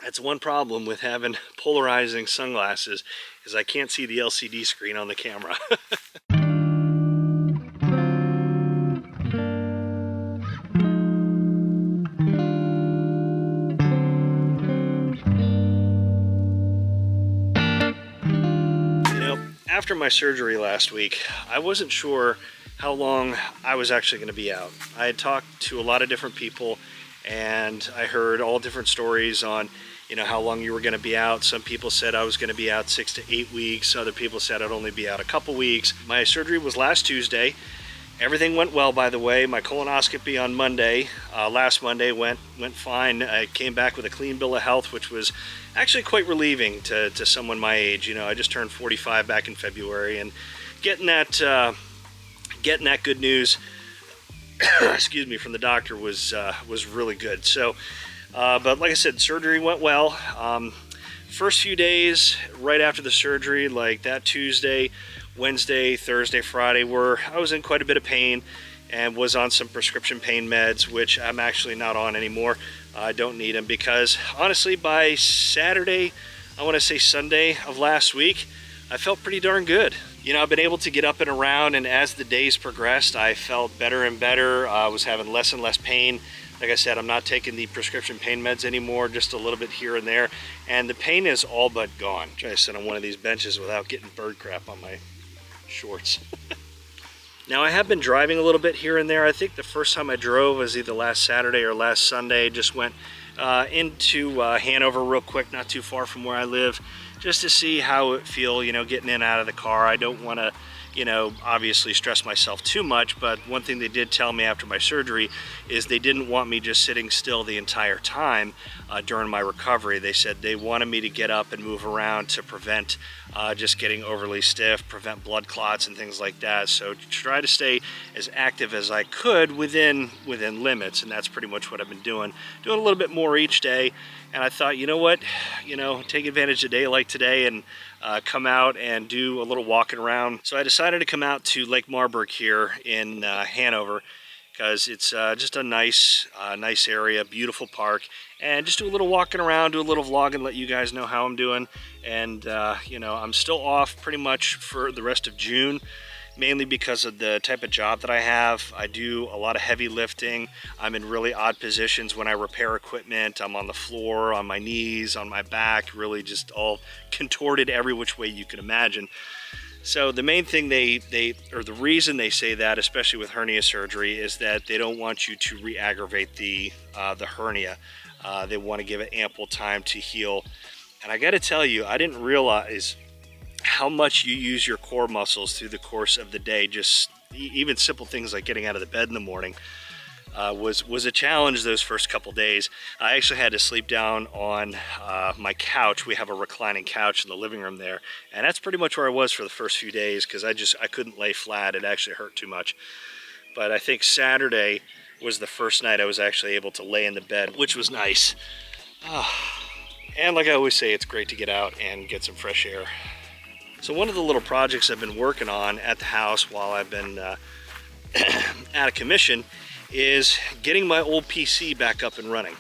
That's one problem with having polarizing sunglasses, is I can't see the LCD screen on the camera. After my surgery last week, I wasn't sure how long I was actually going to be out. I had talked to a lot of different people, and I heard all different stories on, you know, how long you were going to be out. Some people said I was going to be out 6 to 8 weeks. Other people said I'd only be out a couple weeks. My surgery was last Tuesday. Everything went well, by the way. My colonoscopy on Monday, last Monday, went fine. I came back with a clean bill of health, which was actually quite relieving to someone my age. You know, I just turned 45 back in February, and getting that good news, excuse me, from the doctor was really good. So, but like I said, surgery went well. First few days right after the surgery, like that Tuesday, Wednesday, Thursday, Friday, I was in quite a bit of pain and was on some prescription pain meds, which I'm actually not on anymore. I don't need them, because honestly, by Saturday, I want to say Sunday of last week, I felt pretty darn good. You know, I've been able to get up and around, and as the days progressed, I felt better and better. I was having less and less pain. Like I said, I'm not taking the prescription pain meds anymore, just a little bit here and there, and the pain is all but gone. I'm trying to sit on one of these benches without getting bird crap on my shorts. Now, I have been driving a little bit here and there. I think the first time I drove was either last Saturday or last Sunday. Just went into Hanover real quick, not too far from where I live, just to see how it feel, you know, getting in and out of the car. I don't want to, you know, obviously stress myself too much, but one thing they did tell me after my surgery is they didn't want me just sitting still the entire time during my recovery. They said they wanted me to get up and move around to prevent just getting overly stiff, prevent blood clots and things like that. So try to stay as active as I could within limits, and that's pretty much what I've been doing a little bit more each day. And I thought, you know what, you know, take advantage of a day like today and come out and do a little walking around. So I decided to come out to Lake Marburg here in Hanover, because it's just a nice area, beautiful park, and just do a little walking around, do a little vlogging, let you guys know how I'm doing. And you know, I'm still off pretty much for the rest of June, mainly because of the type of job that I have. I do a lot of heavy lifting. I'm in really odd positions when I repair equipment. I'm on the floor, on my knees, on my back, really just all contorted every which way you can imagine. So the main thing or the reason they say that, especially with hernia surgery, is that they don't want you to re-aggravate the hernia. They want to give it ample time to heal. And I got to tell you, I didn't realize how much you use your core muscles through the course of the day. Just even simple things like getting out of the bed in the morning was a challenge those first couple days. I actually had to sleep down on my couch. We have a reclining couch in the living room there, and that's pretty much where I was for the first few days, because I couldn't lay flat. It actually hurt too much. But I think Saturday was the first night I was actually able to lay in the bed, which was nice. And like I always say, it's great to get out and get some fresh air. So one of the little projects I've been working on at the house while I've been out of commission is getting my old PC back up and running.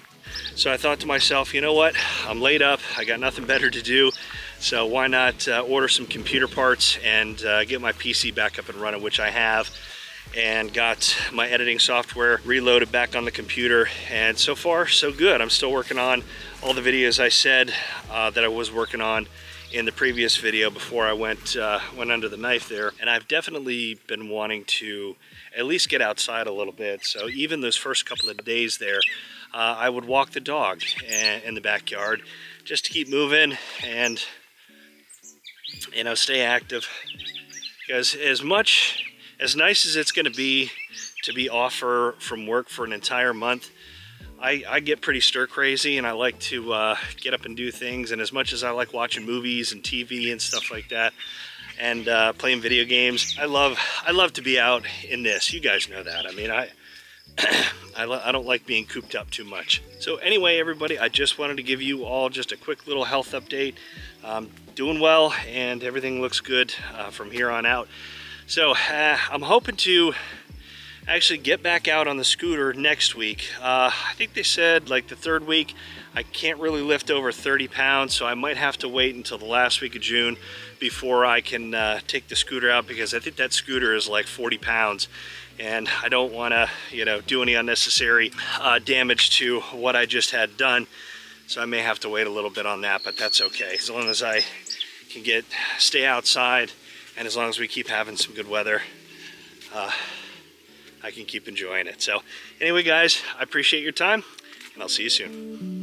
So I thought to myself, you know what, I'm laid up, I got nothing better to do, so why not order some computer parts and get my PC back up and running, which I have, and got my editing software reloaded back on the computer, and so far so good. I'm still working on all the videos I said that I was working on in the previous video before I went under the knife there, and I've definitely been wanting to at least get outside a little bit. So even those first couple of days there, I would walk the dog in the backyard just to keep moving and, you know, stay active. Because as nice as it's going to be off from work for an entire month, I get pretty stir crazy, and I like to get up and do things. And as much as I like watching movies and TV and stuff like that, and playing video games, I love to be out in this. You guys know that. I mean, I don't like being cooped up too much. So anyway, everybody, I just wanted to give you all just a quick little health update. Doing well, and everything looks good from here on out. So I'm hoping to actually get back out on the scooter next week. I think they said like the 3rd week. I can't really lift over 30 pounds, so I might have to wait until the last week of June before I can take the scooter out, because I think that scooter is like 40 pounds. And I don't want to, you know, do any unnecessary damage to what I just had done. So I may have to wait a little bit on that, but that's okay. As long as I can stay outside, and as long as we keep having some good weather, I can keep enjoying it. So anyway, guys, I appreciate your time, and I'll see you soon.